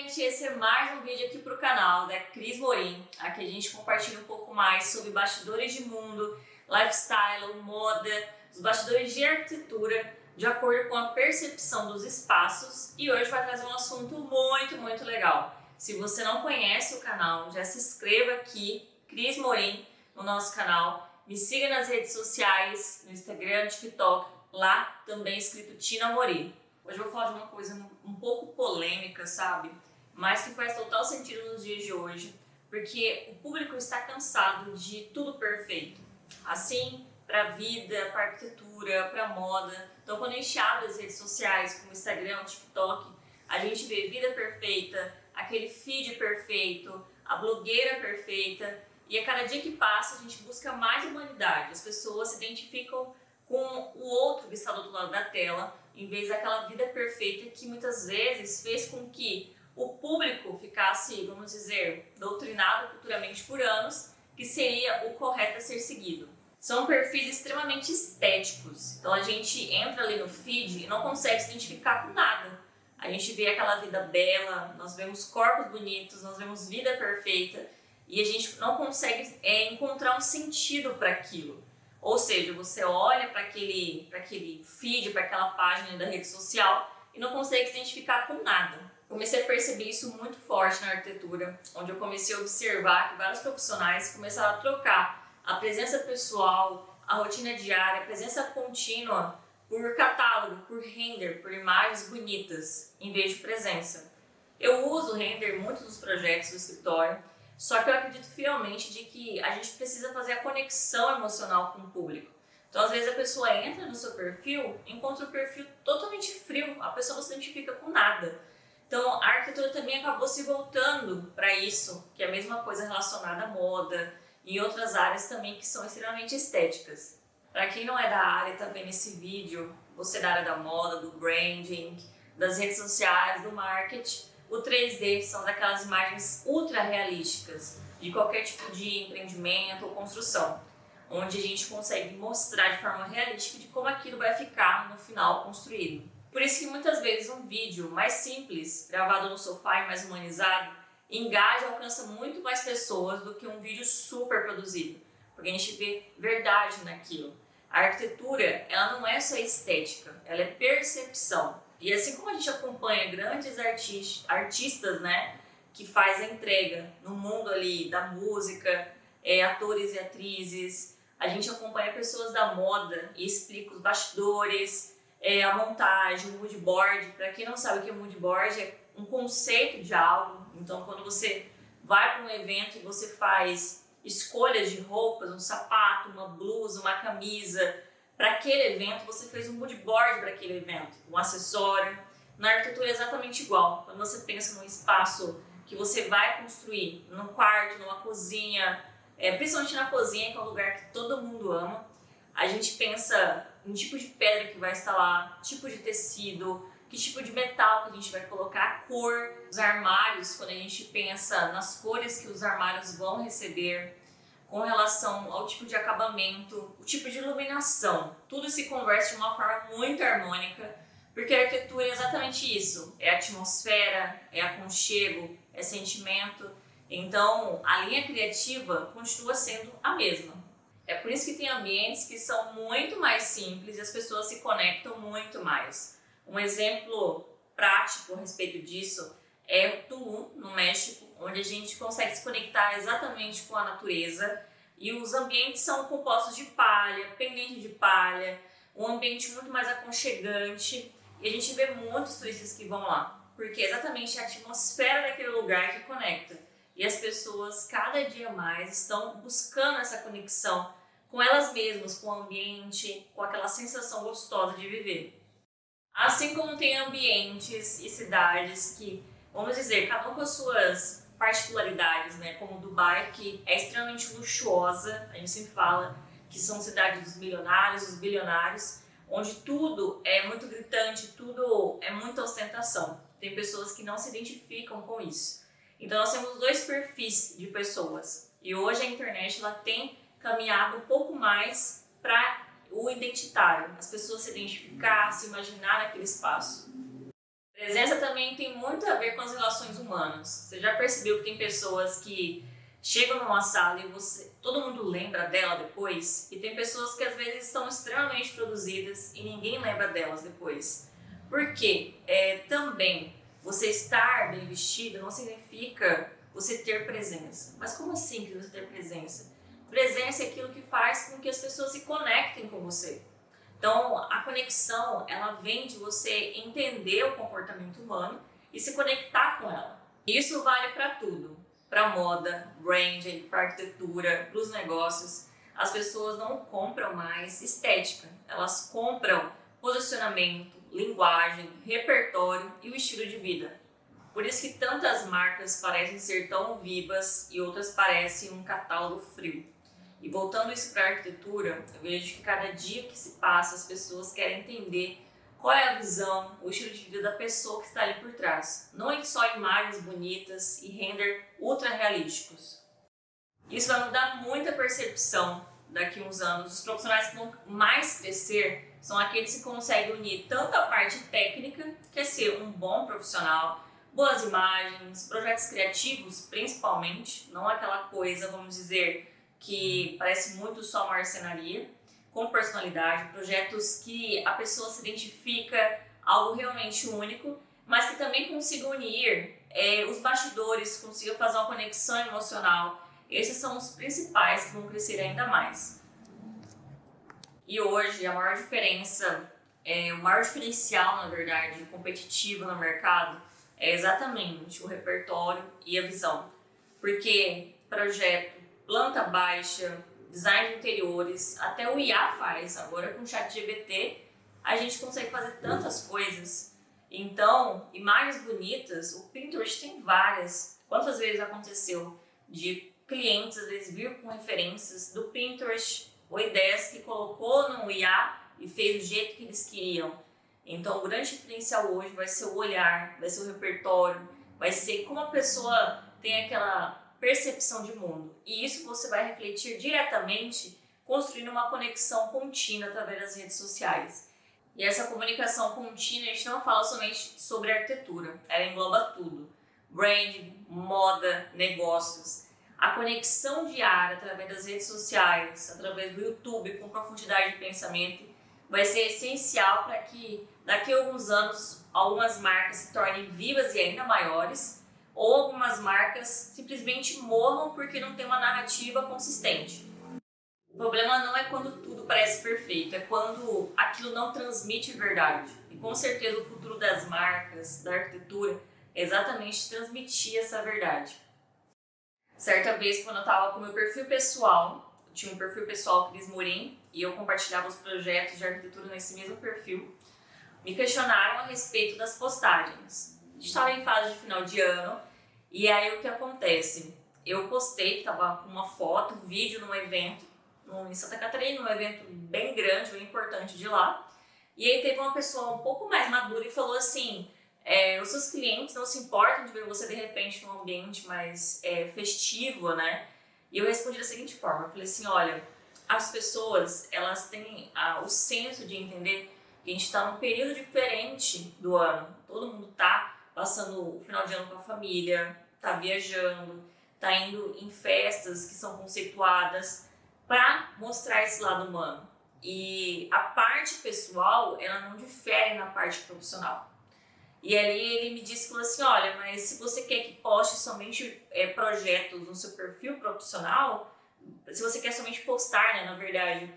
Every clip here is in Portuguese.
gente! Esse é mais um vídeo aqui para o canal da Cris Morim. Aqui a gente compartilha um pouco mais sobre bastidores de mundo, lifestyle, moda, os bastidores de arquitetura, de acordo com a percepção dos espaços. E hoje vai trazer um assunto muito legal. Se você não conhece o canal, já se inscreva aqui, Cris Morim, no nosso canal. Me siga nas redes sociais, no Instagram, TikTok, lá também escrito Tina Morim. Hoje eu vou falar de uma coisa um pouco polêmica, sabe? Mas que faz total sentido nos dias de hoje, porque o público está cansado de tudo perfeito. Assim, para a vida, para a arquitetura, para a moda. Então, quando a gente abre as redes sociais, como o Instagram, o TikTok, a gente vê vida perfeita, aquele feed perfeito, a blogueira perfeita. E a cada dia que passa, a gente busca mais humanidade. As pessoas se identificam com o outro que está do outro lado da tela, em vez daquela vida perfeita que muitas vezes fez com que o público ficasse, vamos dizer, doutrinado culturalmente por anos, que seria o correto a ser seguido. São perfis extremamente estéticos, então a gente entra ali no feed e não consegue se identificar com nada. A gente vê aquela vida bela, nós vemos corpos bonitos, nós vemos vida perfeita e a gente não consegue encontrar um sentido para aquilo. Ou seja, você olha para aquele feed, para aquela página da rede social e não consegue se identificar com nada. Comecei a perceber isso muito forte na arquitetura, onde eu comecei a observar que vários profissionais começaram a trocar a presença pessoal, a rotina diária, a presença contínua por catálogo, por render, por imagens bonitas, em vez de presença. Eu uso o render muito nos projetos do escritório, só que eu acredito fielmente de que a gente precisa fazer a conexão emocional com o público. Então, às vezes, a pessoa entra no seu perfil, encontra o perfil totalmente frio, a pessoa não se identifica com nada. Então, a arquitetura também acabou se voltando para isso, que é a mesma coisa relacionada à moda e outras áreas também que são extremamente estéticas. Para quem não é da área e está vendo esse vídeo, você é da área da moda, do branding, das redes sociais, do marketing, o 3D são daquelas imagens ultra realísticas de qualquer tipo de empreendimento ou construção, onde a gente consegue mostrar de forma realística de como aquilo vai ficar no final construído. Por isso que muitas vezes um vídeo mais simples, gravado no sofá e mais humanizado, engaja e alcança muito mais pessoas do que um vídeo super produzido, porque a gente vê verdade naquilo. A arquitetura, ela não é só estética, ela é percepção. E assim como a gente acompanha grandes artistas, né, que faz a entrega no mundo ali da música, atores e atrizes, a gente acompanha pessoas da moda e explica os bastidores, a montagem, o mood board. Para quem não sabe o que é mood board, é um conceito de algo. Então, quando você vai para um evento e você faz escolhas de roupas, um sapato, uma blusa, uma camisa, para aquele evento, você fez um mood board para aquele evento, um acessório. Na arquitetura é exatamente igual. Quando você pensa num espaço que você vai construir, num quarto, numa cozinha, principalmente na cozinha, que é um lugar que todo mundo ama, a gente pensa em tipo de pedra que vai estar lá, tipo de tecido, que tipo de metal que a gente vai colocar, a cor dos armários, quando a gente pensa nas cores que os armários vão receber, com relação ao tipo de acabamento, o tipo de iluminação. Tudo se conversa de uma forma muito harmônica, porque a arquitetura é exatamente isso. É atmosfera, é aconchego, é sentimento. Então, a linha criativa continua sendo a mesma. É por isso que tem ambientes que são muito mais simples e as pessoas se conectam muito mais. Um exemplo prático a respeito disso é Tulum, no México, onde a gente consegue se conectar exatamente com a natureza e os ambientes são compostos de palha, pendente de palha, um ambiente muito mais aconchegante e a gente vê muitos turistas que vão lá, porque é exatamente a atmosfera daquele lugar que conecta e as pessoas cada dia mais estão buscando essa conexão com elas mesmas, com o ambiente, com aquela sensação gostosa de viver. Assim como tem ambientes e cidades que, vamos dizer, cada um com as suas particularidades, né? Como Dubai, que é extremamente luxuosa, a gente sempre fala que são cidades dos milionários, dos bilionários, onde tudo é muito gritante, tudo é muita ostentação. Tem pessoas que não se identificam com isso. Então nós temos dois perfis de pessoas e hoje a internet ela tem caminhado um pouco mais para o identitário, as pessoas se identificar, se imaginar naquele espaço. Presença também tem muito a ver com as relações humanas. Você já percebeu que tem pessoas que chegam numa sala e todo mundo lembra dela depois? E tem pessoas que às vezes estão extremamente produzidas e ninguém lembra delas depois. Por quê? Também você estar bem vestido não significa você ter presença. Mas como assim que você ter presença? Presença é aquilo que faz com que as pessoas se conectem com você. Então, a conexão, ela vem de você entender o comportamento humano e se conectar com ela. Isso vale para tudo, para moda, branding, para arquitetura, para os negócios. As pessoas não compram mais estética, elas compram posicionamento, linguagem, repertório e o estilo de vida. Por isso que tantas marcas parecem ser tão vivas e outras parecem um catálogo frio. E voltando isso para a arquitetura, eu vejo que cada dia que se passa as pessoas querem entender qual é a visão, o estilo de vida da pessoa que está ali por trás. Não é só imagens bonitas e render ultra realísticos. Isso vai mudar muita percepção daqui a uns anos. Os profissionais que vão mais crescer são aqueles que conseguem unir tanto a parte técnica, que é ser um bom profissional, boas imagens, projetos criativos principalmente, não aquela coisa, vamos dizer, que parece muito só marcenaria, com personalidade, projetos que a pessoa se identifica, algo realmente único, mas que também consiga unir os bastidores, consiga fazer uma conexão emocional. Esses são os principais que vão crescer ainda mais. E hoje a maior diferença, o maior diferencial, na verdade, competitivo no mercado é exatamente o repertório e a visão. Porque projeto, planta baixa, design de interiores, até o IA faz. Agora com o ChatGPT a gente consegue fazer tantas coisas. Então, imagens bonitas, o Pinterest tem várias. Quantas vezes aconteceu de clientes às vezes vir com referências do Pinterest ou ideias que colocou no IA e fez do jeito que eles queriam. Então, o grande diferencial hoje vai ser o olhar, vai ser o repertório, vai ser como a pessoa tem aquela percepção de mundo. E isso você vai refletir diretamente construindo uma conexão contínua através das redes sociais. E essa comunicação contínua, a gente não fala somente sobre arquitetura, ela engloba tudo. Branding, moda, negócios. A conexão diária através das redes sociais, através do YouTube, com profundidade de pensamento, vai ser essencial para que daqui a alguns anos algumas marcas se tornem vivas e ainda maiores, ou algumas marcas simplesmente morram porque não tem uma narrativa consistente. O problema não é quando tudo parece perfeito, é quando aquilo não transmite verdade. E com certeza o futuro das marcas, da arquitetura, é exatamente transmitir essa verdade. Certa vez, quando eu estava com o meu perfil pessoal, eu tinha um perfil pessoal Cris Morim, e eu compartilhava os projetos de arquitetura nesse mesmo perfil, me questionaram a respeito das postagens. A gente estava em fase de final de ano, e aí o que acontece? Eu postei, que estava com uma foto, um vídeo num evento em Santa Catarina, um evento bem grande, bem importante de lá, e aí teve uma pessoa um pouco mais madura e falou assim: os seus clientes não se importam de ver você de repente num ambiente mais festivo, né? E eu respondi da seguinte forma, eu falei assim: olha, as pessoas, elas têm o senso de entender que a gente está num período diferente do ano. Todo mundo tá passando o final de ano com a família, tá viajando, tá indo em festas que são conceituadas para mostrar esse lado humano. E a parte pessoal, ela não difere na parte profissional. E ali ele me disse, falou assim: olha, mas se você quer que poste somente projetos no seu perfil profissional, se você quer somente postar, né, na verdade,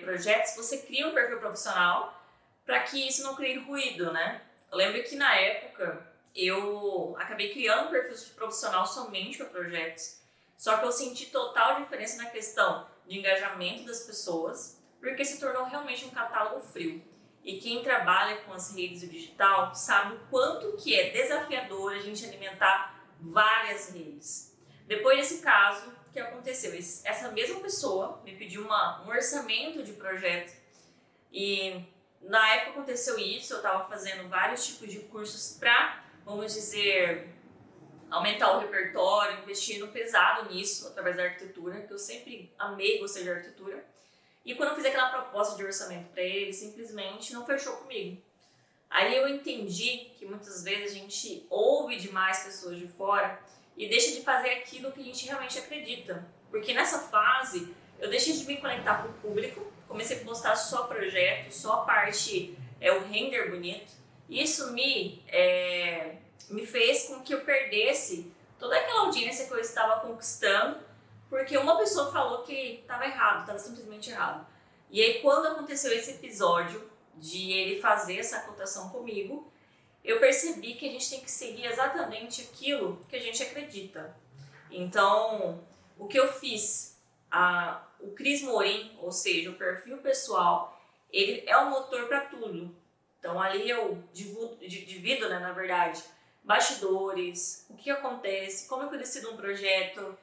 projetos, você cria um perfil profissional para que isso não crie ruído, né? Eu lembro que na época eu acabei criando um perfil profissional somente para projetos, só que eu senti total diferença na questão de engajamento das pessoas, porque se tornou realmente um catálogo frio. E quem trabalha com as redes e o digital sabe o quanto que é desafiador a gente alimentar várias redes. Depois desse caso, o que aconteceu? Essa mesma pessoa me pediu um orçamento de projeto e na época aconteceu isso, eu estava fazendo vários tipos de cursos para, vamos dizer, aumentar o repertório, investindo pesado nisso através da arquitetura, que eu sempre amei gostei de arquitetura. E quando eu fiz aquela proposta de orçamento para ele simplesmente não fechou comigo. Aí eu entendi que muitas vezes a gente ouve demais pessoas de fora e deixa de fazer aquilo que a gente realmente acredita. Porque nessa fase eu deixei de me conectar com o público, comecei a postar só projeto, só a parte, o render bonito. E isso me fez com que eu perdesse toda aquela audiência que eu estava conquistando, porque uma pessoa falou que estava errado, estava simplesmente errado. E aí quando aconteceu esse episódio de ele fazer essa cotação comigo, eu percebi que a gente tem que seguir exatamente aquilo que a gente acredita. Então, o que eu fiz, o Cris Morim, ou seja, o perfil pessoal, ele é o motor para tudo. Então ali eu divido, né, na verdade, bastidores, o que acontece, como eu decido um projeto,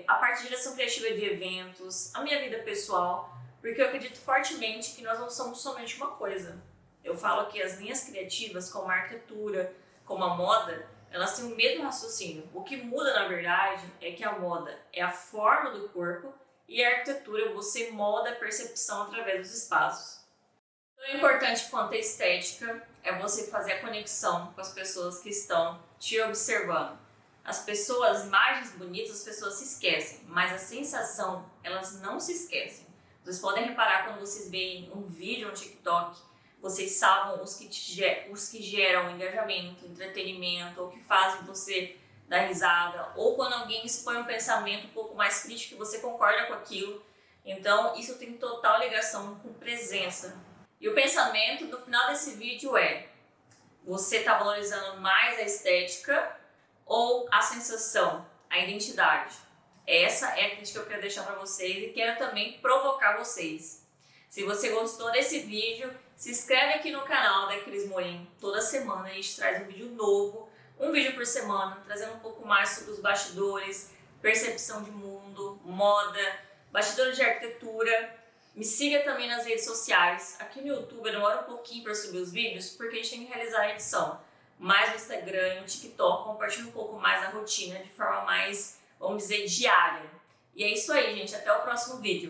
a parte de direção criativa de eventos, a minha vida pessoal, porque eu acredito fortemente que nós não somos somente uma coisa. Eu falo que as linhas criativas, como a arquitetura, como a moda, elas têm o mesmo raciocínio. O que muda, na verdade, é que a moda é a forma do corpo e a arquitetura você molda a percepção através dos espaços. Tão importante quanto a estética é você fazer a conexão com as pessoas que estão te observando. As imagens bonitas, as pessoas se esquecem, mas a sensação, elas não se esquecem. Vocês podem reparar quando vocês veem um vídeo no TikTok, vocês salvam os que geram engajamento, entretenimento, ou que fazem você dar risada, ou quando alguém expõe um pensamento um pouco mais crítico e você concorda com aquilo. Então, isso tem total ligação com presença. E o pensamento do final desse vídeo é: você está valorizando mais a estética ou a sensação, a identidade? Essa é a crítica que eu quero deixar para vocês e quero também provocar vocês. Se você gostou desse vídeo, se inscreve aqui no canal da Cris Morim. Toda semana a gente traz um vídeo novo, um vídeo por semana, trazendo um pouco mais sobre os bastidores, percepção de mundo, moda, bastidores de arquitetura. Me siga também nas redes sociais. Aqui no YouTube eu demoro um pouquinho para subir os vídeos, porque a gente tem que realizar a edição. Mas no Instagram e no TikTok compartilho um pouco mais a rotina, de forma mais, vamos dizer, diária. E é isso aí, gente. Até o próximo vídeo.